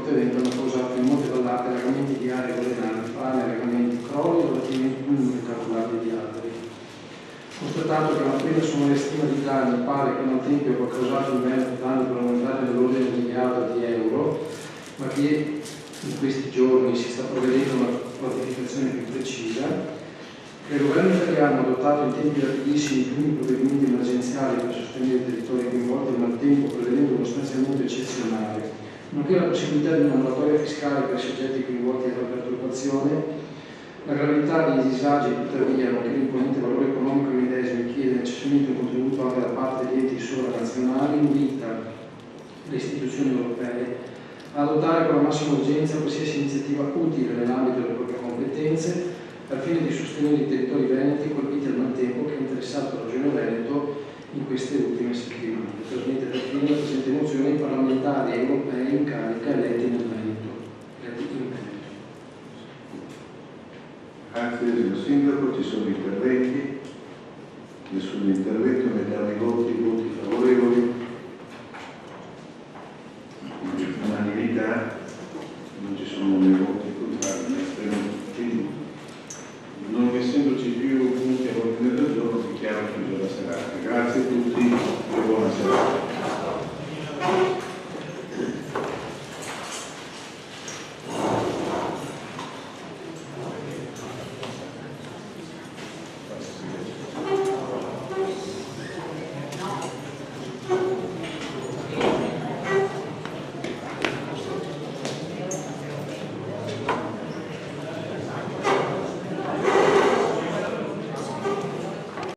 evento hanno causato in molte vallate allagamenti di aree golenali, frane, allagamenti, crolli e abbattimenti di numeri incalcolabili di alberi. Constatato che la prima sommaria stima di danni pare che nel tempo abbia causato un danno per aumentare nell'ordine di miliardi di euro, ma che in questi giorni si sta provvedendo a una quantificazione più precisa, che il governo italiano ha adottato in tempi rapidissimi i primi provvedimenti emergenziali per sostenere i territori coinvolti nel maltempo, prevedendo uno stanziamento eccezionale, nonché la possibilità di una moratoria fiscale per i soggetti coinvolti dalla perturbazione. La gravità dei disagi, tuttavia, nonché l'imponente valore economico dei medesimi chiede necessariamente un contributo anche da parte degli enti sovranazionali, invita le istituzioni europee a adottare con la massima urgenza qualsiasi iniziativa utile nell'ambito delle proprie competenze al fine di sostenere i territori veneti colpiti dal maltempo che ha interessato la Regione Veneto in queste ultime settimane. Trasmette per fine la presente mozione ai parlamentari europei in carica eletti in Veneto. Grazie, signor Sindaco. Ci sono interventi? Nessun intervento, mettiamo i voti favorevoli. Unanimità, non ci sono né voti contrari né astenuti.